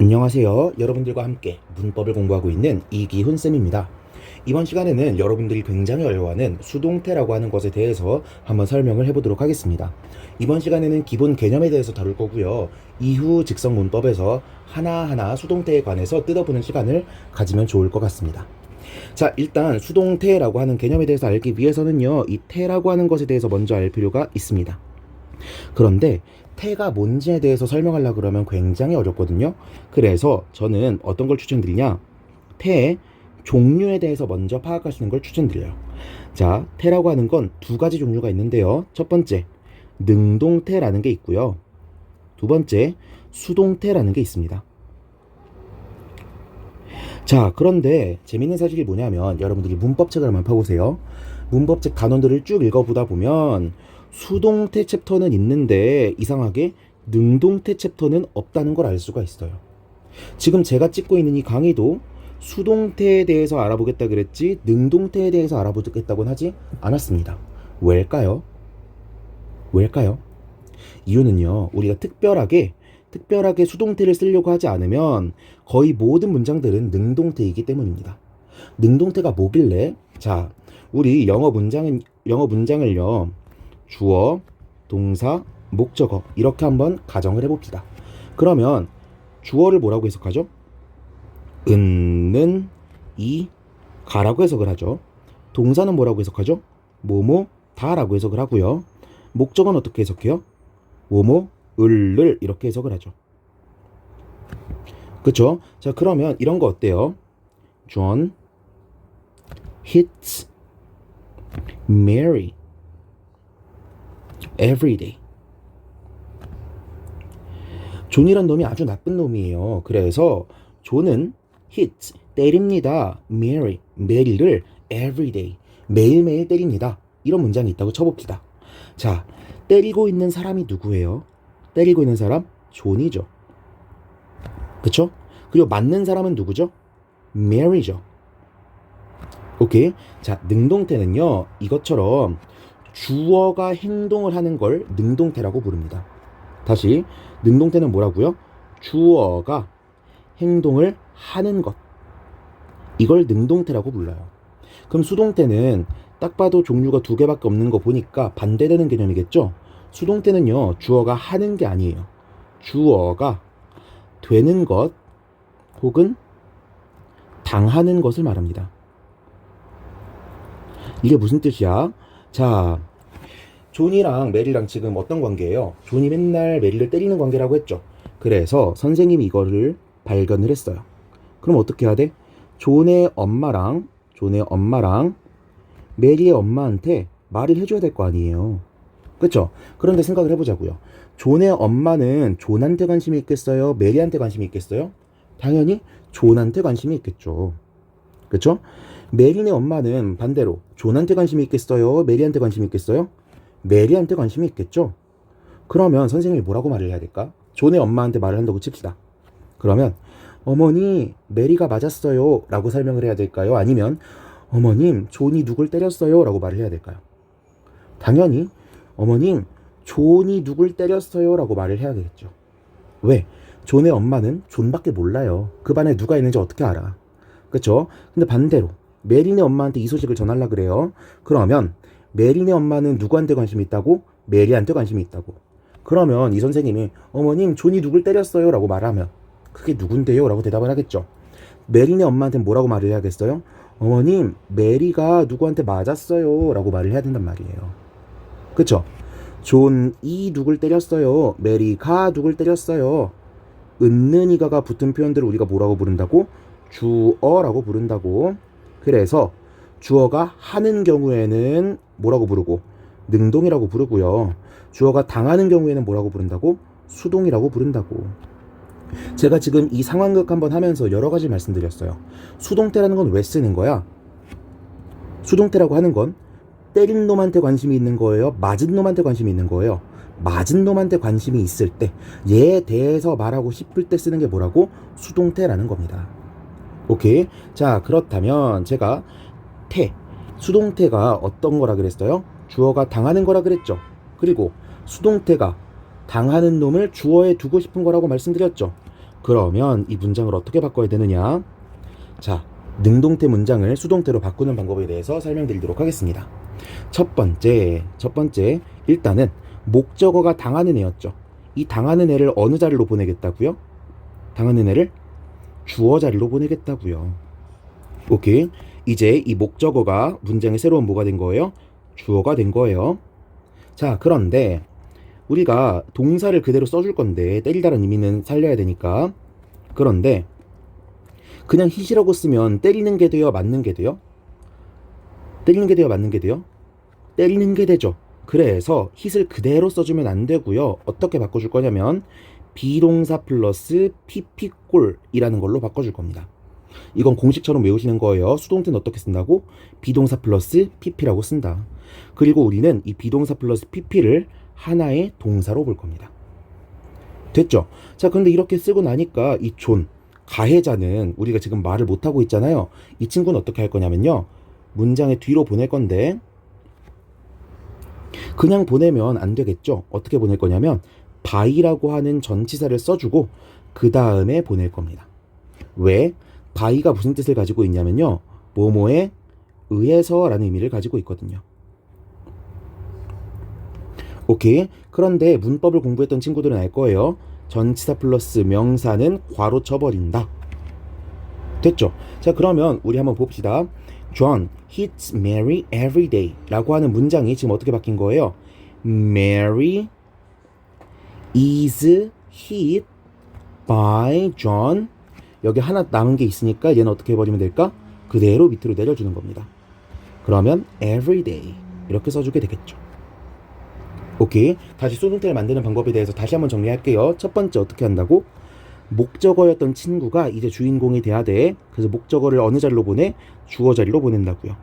안녕하세요. 여러분들과 함께 문법을 공부하고 있는 이기훈 쌤입니다. 이번 시간에는 여러분들이 굉장히 어려워하는 수동태라고 하는 것에 대해서 한번 설명을 해보도록 하겠습니다. 이번 시간에는 기본 개념에 대해서 다룰 거고요. 이후 직성 문법에서 하나하나 수동태에 관해서 뜯어보는 시간을 가지면 좋을 것 같습니다. 자, 일단 수동태라고 하는 개념에 대해서 알기 위해서는요, 이 태라고 하는 것에 대해서 먼저 알 필요가 있습니다. 그런데 태가 뭔지에 대해서 설명하려고 그러면 굉장히 어렵거든요. 그래서 저는 어떤 걸 추천드리냐, 태의 종류에 대해서 먼저 파악하시는 걸 추천드려요. 자, 태라고 하는 건 두 가지 종류가 있는데요. 첫 번째, 능동태라는 게 있고요. 두 번째, 수동태라는 게 있습니다. 자, 그런데 재밌는 사실이 뭐냐면 여러분들이 문법책을 한번 펴보세요. 문법책 단원들을 쭉 읽어보다 보면 수동태 챕터는 있는데 이상하게 능동태 챕터는 없다는 걸 알 수가 있어요. 지금 제가 찍고 있는 이 강의도 수동태에 대해서 알아보겠다 그랬지 능동태에 대해서 알아보겠다고는 하지 않았습니다. 왜일까요? 왜일까요? 이유는요, 우리가 특별하게 수동태를 쓰려고 하지 않으면 거의 모든 문장들은 능동태이기 때문입니다. 능동태가 뭐길래? 자, 우리 영어 문장을요, 주어, 동사, 목적어 이렇게 한번 가정을 해봅시다. 그러면 주어를 뭐라고 해석하죠? 는, 이, 가라고 해석을 하죠. 동사는 뭐라고 해석하죠? 뭐뭐, 다라고 해석을 하고요. 목적어는 어떻게 해석해요? 뭐뭐, 을 이렇게 해석을 하죠. 그쵸? 자, 그러면 이런 거 어때요? John hits Mary every day. 존이란 놈이 아주 나쁜 놈이에요. 그래서 존은 hits, 때립니다. 메리를 every day, 매일매일 때립니다. 이런 문장이 있다고 쳐봅시다. 자, 때리고 있는 사람이 누구예요? 때리고 있는 사람? 존이죠. 그쵸? 그리고 맞는 사람은 누구죠? 메리죠. 오케이. 자, 능동태는요, 이것처럼 주어가 행동을 하는 걸 능동태라고 부릅니다. 다시, 능동태는 뭐라고요? 주어가 행동을 하는 것, 이걸 능동태라고 불러요. 그럼 수동태는 딱 봐도 종류가 두 개밖에 없는 거 보니까 반대되는 개념이겠죠? 수동태는요, 주어가 하는 게 아니에요. 주어가 되는 것 혹은 당하는 것을 말합니다. 이게 무슨 뜻이야? 자, 존이랑 메리랑 지금 어떤 관계예요? 존이 맨날 메리를 때리는 관계라고 했죠. 그래서 선생님이 이거를 발견을 했어요. 그럼 어떻게 해야 돼? 존의 엄마랑 메리의 엄마한테 말을 해줘야 될 거 아니에요. 그쵸? 그런데 생각을 해보자고요. 존의 엄마는 존한테 관심이 있겠어요? 메리한테 관심이 있겠어요? 당연히 존한테 관심이 있겠죠. 그쵸? 메리네 엄마는 반대로 존한테 관심이 있겠어요? 메리한테 관심이 있겠어요? 메리한테 관심이 있겠죠? 그러면 선생님이 뭐라고 말을 해야 될까? 존의 엄마한테 말을 한다고 칩시다. 그러면 어머니, 메리가 맞았어요 라고 설명을 해야 될까요? 아니면 어머님, 존이 누굴 때렸어요 라고 말을 해야 될까요? 당연히 어머님, 존이 누굴 때렸어요 라고 말을 해야 되겠죠. 왜? 존의 엄마는 존밖에 몰라요. 그 반에 누가 있는지 어떻게 알아? 그쵸? 근데 반대로 메리네 엄마한테 이 소식을 전하려고 그래요. 그러면 메리네 엄마는 누구한테 관심이 있다고? 메리한테 관심이 있다고. 그러면 이 선생님이 어머님, 존이 누굴 때렸어요 라고 말하면 그게 누군데요? 라고 대답을 하겠죠. 메리네 엄마한테 뭐라고 말을 해야겠어요? 어머님, 메리가 누구한테 맞았어요 라고 말을 해야 된단 말이에요. 그쵸? 존이 누굴 때렸어요. 메리가 누굴 때렸어요. 은는이가가 붙은 표현들을 우리가 뭐라고 부른다고? 주어라고 부른다고. 그래서 주어가 하는 경우에는 뭐라고 부르고? 능동이라고 부르고요. 주어가 당하는 경우에는 뭐라고 부른다고? 수동이라고 부른다고. 제가 지금 이 상황극 한번 하면서 여러 가지 말씀드렸어요. 수동태라는 건 왜 쓰는 거야? 수동태라고 하는 건 때린 놈한테 관심이 있는 거예요? 맞은 놈한테 관심이 있는 거예요? 맞은 놈한테 관심이 있을 때, 얘에 대해서 말하고 싶을 때 쓰는 게 뭐라고? 수동태라는 겁니다. 오케이? 자, 그렇다면 제가 수동태가 어떤 거라 그랬어요? 주어가 당하는 거라 그랬죠. 그리고 수동태가 당하는 놈을 주어에 두고 싶은 거라고 말씀드렸죠. 그러면 이 문장을 어떻게 바꿔야 되느냐? 자, 능동태 문장을 수동태로 바꾸는 방법에 대해서 설명드리도록 하겠습니다. 첫 번째, 일단은 목적어가 당하는 애였죠. 이 당하는 애를 어느 자리로 보내겠다고요? 당하는 애를 주어 자리로 보내겠다고요. 오케이. 이제 이 목적어가 문장의 새로운 뭐가 된 거예요? 주어가 된 거예요. 자, 그런데 우리가 동사를 그대로 써줄 건데 때리다라는 의미는 살려야 되니까. 그런데 그냥 hit이라고 쓰면 때리는 게 돼요? 맞는 게 돼요? 때리는 게 돼요? 맞는 게 돼요? 때리는 게 되죠. 그래서 hit을 그대로 써주면 안 되고요. 어떻게 바꿔줄 거냐면 비동사 플러스 pp골이라는 걸로 바꿔줄 겁니다. 이건 공식처럼 외우시는 거예요. 수동태는 어떻게 쓴다고? 비동사 플러스 pp라고 쓴다. 그리고 우리는 이 비동사 플러스 pp를 하나의 동사로 볼 겁니다. 됐죠? 자, 근데 이렇게 쓰고 나니까 이 존, 가해자는 우리가 지금 말을 못하고 있잖아요. 이 친구는 어떻게 할 거냐면요. 문장의 뒤로 보낼 건데 그냥 보내면 안 되겠죠? 어떻게 보낼 거냐면 by라고 하는 전치사를 써주고 그 다음에 보낼 겁니다. 왜? by가 무슨 뜻을 가지고 있냐면요. 뭐뭐에 의해서 라는 의미를 가지고 있거든요. 오케이. 그런데 문법을 공부했던 친구들은 알 거예요. 전치사 플러스 명사는 괄호 쳐버린다. 됐죠? 자, 그러면 우리 한번 봅시다. John hits Mary every day 라고 하는 문장이 지금 어떻게 바뀐 거예요? Mary is hit by John. 여기 하나 남은 게 있으니까 얘는 어떻게 해버리면 될까? 그대로 밑으로 내려주는 겁니다. 그러면 every day 이렇게 써주게 되겠죠. 오케이. 다시 수동태를 만드는 방법에 대해서 다시 한번 정리할게요. 첫 번째 어떻게 한다고? 목적어였던 친구가 이제 주인공이 돼야 돼. 그래서 목적어를 어느 자리로 보내? 주어 자리로 보낸다고요.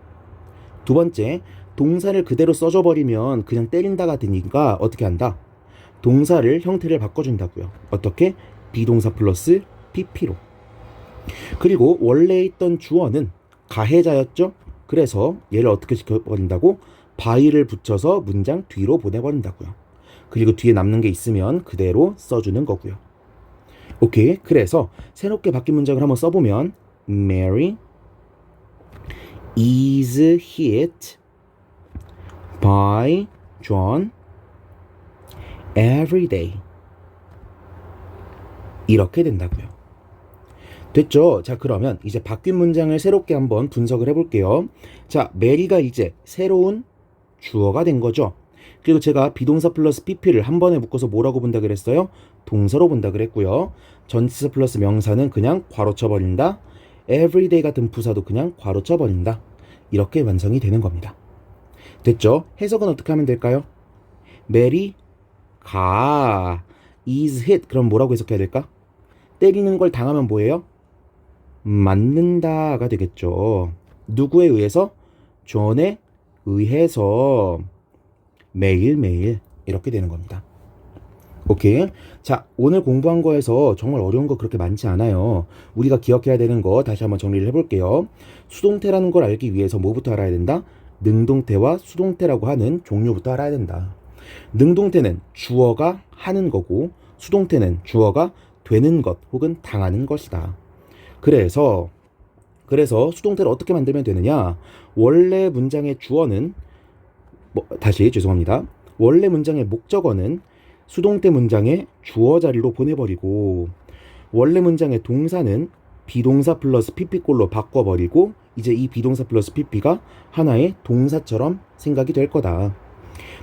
두 번째, 동사를 그대로 써줘버리면 그냥 때린다가 되니까 어떻게 한다? 동사를 형태를 바꿔준다고요. 어떻게? 비동사 플러스 pp로. 그리고 원래 있던 주어는 가해자였죠? 그래서 얘를 어떻게 시켜버린다고? by를 붙여서 문장 뒤로 보내버린다고요. 그리고 뒤에 남는 게 있으면 그대로 써주는 거고요. 오케이. 그래서 새롭게 바뀐 문장을 한번 써보면 Mary is hit by John every day. 이렇게 된다고요. 됐죠? 자, 그러면 이제 바뀐 문장을 새롭게 한번 분석을 해볼게요. 자, 메리가 이제 새로운 주어가 된 거죠. 그리고 제가 비동사 플러스 pp를 한 번에 묶어서 뭐라고 본다 그랬어요? 동사로 본다 그랬고요. 전치사 플러스 명사는 그냥 괄호 쳐버린다. everyday 같은 부사도 그냥 괄호 쳐버린다. 이렇게 완성이 되는 겁니다. 됐죠? 해석은 어떻게 하면 될까요? 메리가 is hit. 그럼 뭐라고 해석해야 될까? 때리는 걸 당하면 뭐예요? 맞는다가 되겠죠. 누구에 의해서? 존에 의해서 매일매일 이렇게 되는 겁니다. 오케이. 자, 오늘 공부한 거에서 정말 어려운 거 그렇게 많지 않아요. 우리가 기억해야 되는 거 다시 한번 정리를 해볼게요. 수동태라는 걸 알기 위해서 뭐부터 알아야 된다? 능동태와 수동태라고 하는 종류부터 알아야 된다. 능동태는 주어가 하는 거고 수동태는 주어가 되는 것 혹은 당하는 것이다. 그래서 수동태를 어떻게 만들면 되느냐? 원래 문장의 주어는 원래 문장의 목적어는 수동태 문장의 주어 자리로 보내버리고 원래 문장의 동사는 비동사 플러스 pp꼴로 바꿔버리고 이제 이 비동사 플러스 pp가 하나의 동사처럼 생각이 될 거다.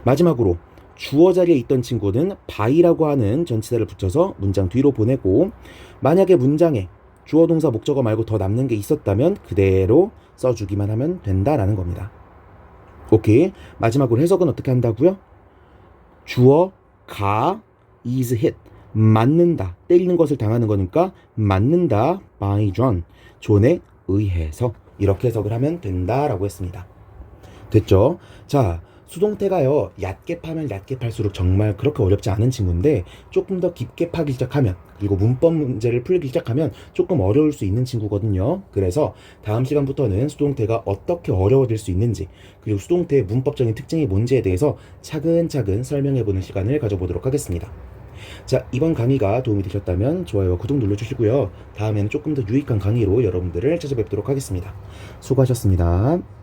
마지막으로 주어 자리에 있던 친구는 by라고 하는 전치사를 붙여서 문장 뒤로 보내고 만약에 문장에 주어 동사 목적어 말고 더 남는 게 있었다면 그대로 써주기만 하면 된다라는 겁니다. 오케이. 마지막으로 해석은 어떻게 한다고요? 주어가 is hit 맞는다 때리는 것을 당하는 거니까 맞는다 by John 존에 의해서 이렇게 해석을 하면 된다라고 했습니다. 됐죠? 자, 수동태가요 얕게 파면 얕게 팔수록 정말 그렇게 어렵지 않은 친구인데 조금 더 깊게 파기 시작하면 그리고 문법 문제를 풀기 시작하면 조금 어려울 수 있는 친구거든요. 그래서 다음 시간부터는 수동태가 어떻게 어려워질 수 있는지 그리고 수동태의 문법적인 특징이 뭔지에 대해서 차근차근 설명해보는 시간을 가져보도록 하겠습니다. 자, 이번 강의가 도움이 되셨다면 좋아요와 구독 눌러주시고요. 다음에는 조금 더 유익한 강의로 여러분들을 찾아뵙도록 하겠습니다. 수고하셨습니다.